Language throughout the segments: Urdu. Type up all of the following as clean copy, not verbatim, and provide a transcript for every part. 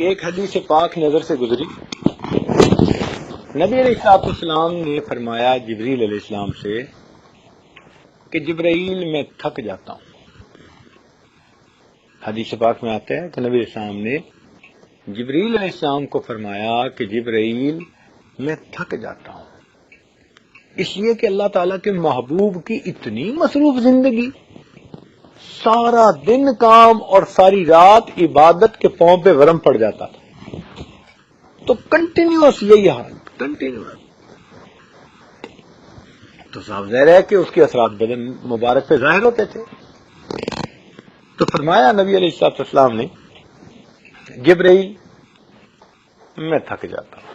ایک حدیث پاک نظر سے گزری، نبی علیہ السلام نے فرمایا جبریل علیہ السلام سے کہ جبرائیل میں تھک جاتا ہوں۔ حدیث پاک میں آتا ہے کہ نبی علیہ السلام نے جبریل علیہ السلام کو فرمایا کہ جبرائیل میں تھک جاتا ہوں، اس لیے کہ اللہ تعالیٰ کے محبوب کی اتنی مصروف زندگی، سارا دن کام اور ساری رات عبادت کے پاؤں پہ ورم پڑ جاتا تھا، تو کنٹینیوس یہی حال، کنٹینیوس، تو صاف ظاہر ہے کہ اس کے اثرات بدن مبارک پہ ظاہر ہوتے تھے۔ تو فرمایا نبی علیہ السلام نے جبرائیل میں تھک جاتا ہوں۔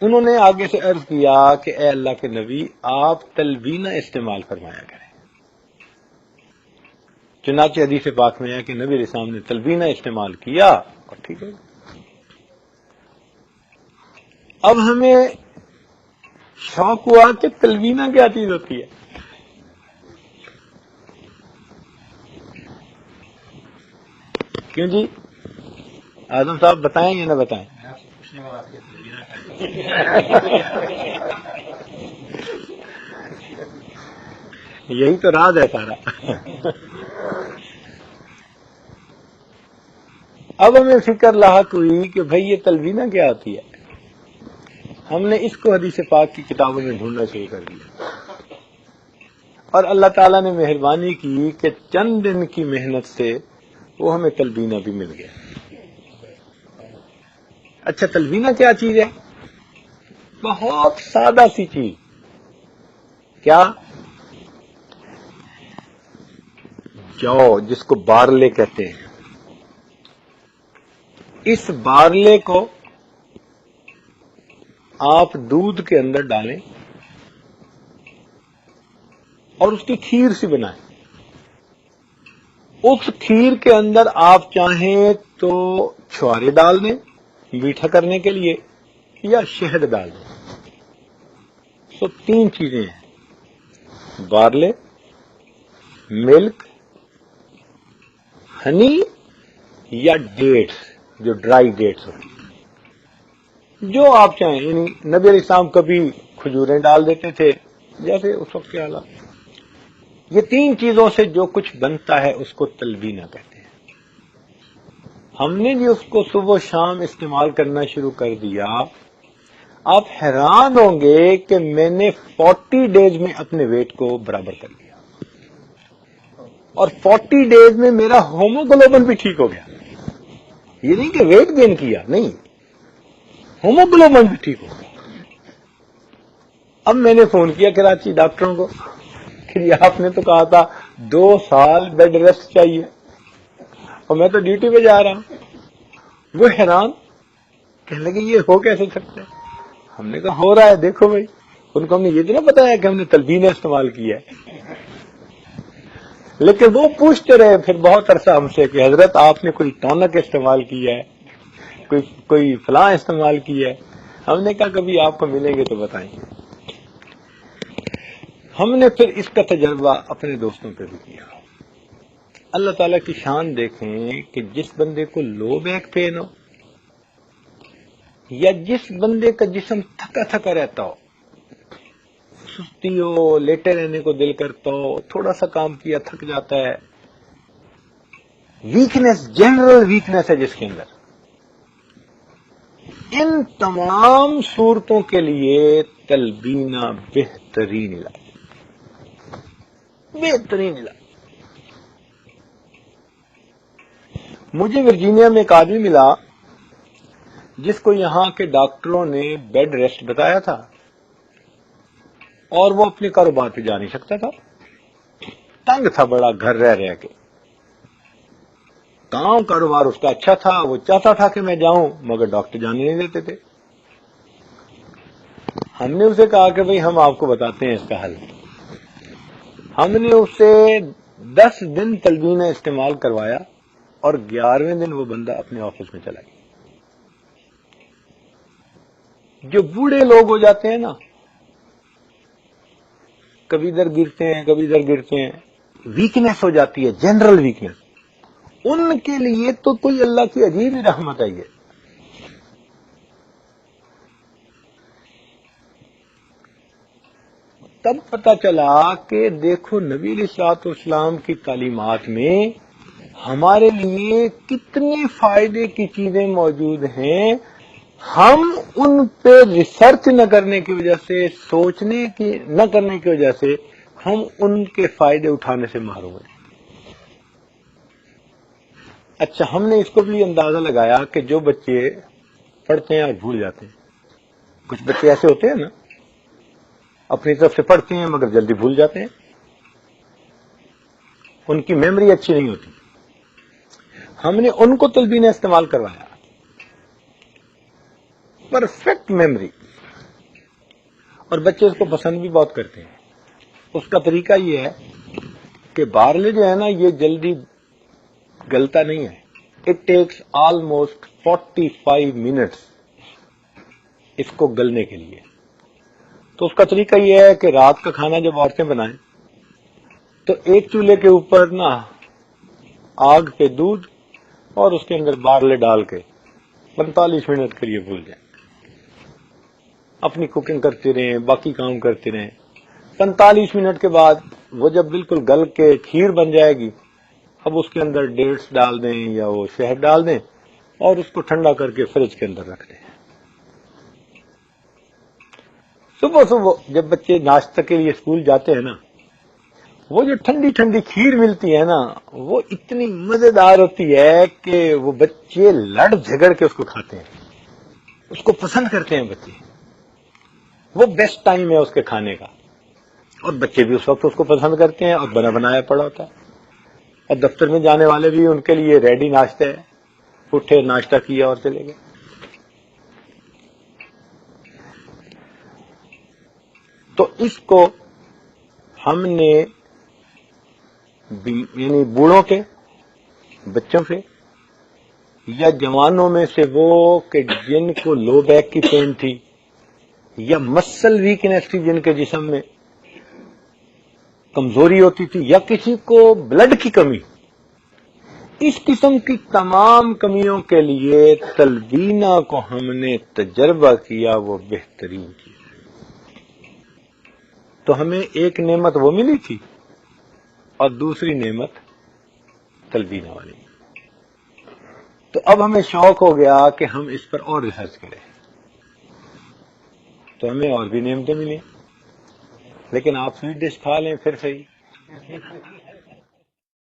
انہوں نے آگے سے عرض کیا کہ اے اللہ کے نبی، آپ تلبینہ استعمال فرمایا کریں۔ چنانچہ حدیث پاک میں ہے کہ نبی علیہ السلام نے تلبینہ استعمال کیا اور ٹھیک ہے۔ اب ہمیں شوق ہوا کہ تلبینہ کیا چیز ہوتی ہے۔ کیوں جی اعظم صاحب، بتائیں یا نہ بتائیں؟ یہی تو راز ہے سارا۔ اب ہمیں فکر لاحق ہوئی کہ بھئی یہ تلبینہ کیا ہوتی ہے۔ ہم نے اس کو حدیث پاک کی کتابوں میں ڈھونڈنا شروع کر دیا، اور اللہ تعالیٰ نے مہربانی کی کہ چند دن کی محنت سے وہ ہمیں تلبینہ بھی مل گیا۔ اچھا، تلبینہ کیا چیز ہے؟ بہت سادہ سی چیز۔ کیا؟ جو جس کو بارلے کہتے ہیں، اس بارلے کو آپ دودھ کے اندر ڈالیں اور اس کی کھیر سی بنائیں۔ اس کھیر کے اندر آپ چاہیں تو چھوارے ڈال دیں میٹھا کرنے کے لیے، یا شہد ڈال دیں۔ تو تین چیزیں ہیں: بارلے، ملک، ہنی یا ڈیٹس، جو ڈرائی ڈیٹس ہوتی ہیں، جو آپ چاہیں۔ یعنی نبی علیہ السلام کبھی کھجوریں ڈال دیتے تھے، جیسے اس وقت کے حالات۔ یہ تین چیزوں سے جو کچھ بنتا ہے اس کو تلبینہ کہتے ہیں۔ ہم نے بھی اس کو صبح و شام استعمال کرنا شروع کر دیا۔ آپ حیران ہوں گے کہ میں نے 40 ڈیز میں اپنے ویٹ کو برابر کر لیا، اور 40 ڈیز میں میرا ہوموگلوبن بھی ٹھیک ہو گیا۔ یہ نہیں کہ ویٹ گین کیا، نہیں، ہوموگلوبن بھی ٹھیک ہو گیا۔ اب میں نے فون کیا کراچی ڈاکٹروں کو کہ یہ آپ نے تو کہا تھا 2 سال بیڈ ریسٹ چاہیے، اور میں تو ڈیوٹی پہ جا رہا ہوں۔ وہ حیران، کہنے لگے یہ ہو کیسے سکتا ہے؟ ہم نے کہا ہو رہا ہے، دیکھو بھائی۔ ان کو ہم نے یہ تو نہ بتایا کہ ہم نے تلبینہ استعمال کیا ہے، لیکن وہ پوچھتے رہے پھر بہت عرصہ ہم سے کہ حضرت آپ نے کوئی ٹونک استعمال کیا ہے، کوئی فلاں استعمال کیا ہے؟ ہم نے کہا کبھی آپ کو ملیں گے تو بتائیں گے۔ ہم نے پھر اس کا تجربہ اپنے دوستوں پہ بھی کیا۔ اللہ تعالیٰ کی شان دیکھیں کہ جس بندے کو لو بیک پین ہو، یا جس بندے کا جسم تھکا تھکا رہتا ہو، سستی ہو، لیٹے رہنے کو دل کرتا ہو، تھوڑا سا کام کیا تھک جاتا ہے، ویکنس، جنرل ویکنس ہے جس کے اندر، ان تمام صورتوں کے لیے تلبینہ بہترین علاج، بہترین علاج۔ مجھے ورجینیا میں ایک آدمی ملا جس کو یہاں کے ڈاکٹروں نے بیڈ ریسٹ بتایا تھا، اور وہ اپنے کاروبار پہ جا نہیں سکتا تھا، تنگ تھا بڑا گھر رہ رہ کے۔ کاروبار اس کا اچھا تھا، وہ چاہتا تھا کہ میں جاؤں، مگر ڈاکٹر جانے نہیں دیتے تھے۔ ہم نے اسے کہا کہ بھئی ہم آپ کو بتاتے ہیں اس کا حل۔ ہم نے اسے 10 دن تلبینہ استعمال کروایا، اور 11ویں دن وہ بندہ اپنے آفس میں چلا گیا۔ جو بوڑھے لوگ ہو جاتے ہیں نا، کبھی ادھر گرتے ہیں کبھی ادھر گرتے ہیں، ویکنس ہو جاتی ہے، جنرل ویکنس، ان کے لیے تو کوئی اللہ کی عجیب ہی رحمت ہے یہ. تب پتہ چلا کہ دیکھو نبی علیہ الصلوۃ والسلام کی تعلیمات میں ہمارے لیے کتنی فائدے کی چیزیں موجود ہیں. ہم ان پہ ریسرچ نہ کرنے کی وجہ سے، سوچنے کی نہ کرنے کی وجہ سے ہم ان کے فائدے اٹھانے سے محروم ہیں. اچھا، ہم نے اس کو بھی اندازہ لگایا کہ جو بچے پڑھتے ہیں اور بھول جاتے ہیں، کچھ بچے ایسے ہوتے ہیں نا، اپنی طرف سے پڑھتے ہیں مگر جلدی بھول جاتے ہیں، ان کی میموری اچھی نہیں ہوتی. ہم نے ان کو تلبینہ استعمال کروایا، پرفیکٹ میموری، اور بچے اس کو پسند بھی بہت کرتے ہیں. اس کا طریقہ یہ ہے کہ بارلے جو ہے نا یہ جلدی گلتا نہیں ہے. اٹ ٹیکس آلموسٹ 45 منٹس اس کو گلنے کے لیے. تو اس کا طریقہ یہ ہے کہ رات کا کھانا جب عورتیں بنائیں تو ایک چولہے کے اوپر نا آگ پہ دودھ اور اس کے اندر بارلے ڈال کے 45 منٹ کے لیے بھول جائیں. اپنی کوکنگ کرتے رہیں، باقی کام کرتے رہیں. 45 منٹ کے بعد وہ جب بالکل گل کے کھیر بن جائے گی، اب اس کے اندر ڈیٹس ڈال دیں یا وہ شہد ڈال دیں اور اس کو ٹھنڈا کر کے فریج کے اندر رکھ دیں. صبح صبح جب بچے ناشتہ کے لیے اسکول جاتے ہیں نا، وہ جو ٹھنڈی ٹھنڈی کھیر ملتی ہے نا، وہ اتنی مزیدار ہوتی ہے کہ وہ بچے لڑ جھگڑ کے اس کو کھاتے ہیں، اس کو پسند کرتے ہیں بچے. وہ بیسٹ ٹائم ہے اس کے کھانے کا، اور بچے بھی اس وقت اس کو پسند کرتے ہیں، اور بنا بنایا پڑا ہوتا ہے. اور دفتر میں جانے والے بھی ان کے لیے ریڈی ناشتہ ہے، اٹھے ناشتہ کیا اور چلے گئے. تو اس کو ہم نے یعنی بوڑھوں کے، بچوں سے یا جوانوں میں سے وہ کہ جن کو لو بیک کی پین تھی یا مسل ویکنیس تھی، جن کے جسم میں کمزوری ہوتی تھی، یا کسی کو بلڈ کی کمی، اس قسم کی تمام کمیوں کے لیے تلبینہ کو ہم نے تجربہ کیا، وہ بہترین چیز. تو ہمیں ایک نعمت وہ ملی تھی اور دوسری نعمت تلبینہ والی. تو اب ہمیں شوق ہو گیا کہ ہم اس پر اور ریسرچ کریں. تو ہمیں اور بھی نعمتیں ملیں، لیکن آپ سویٹ ڈش کھا لیں پھر صحیح.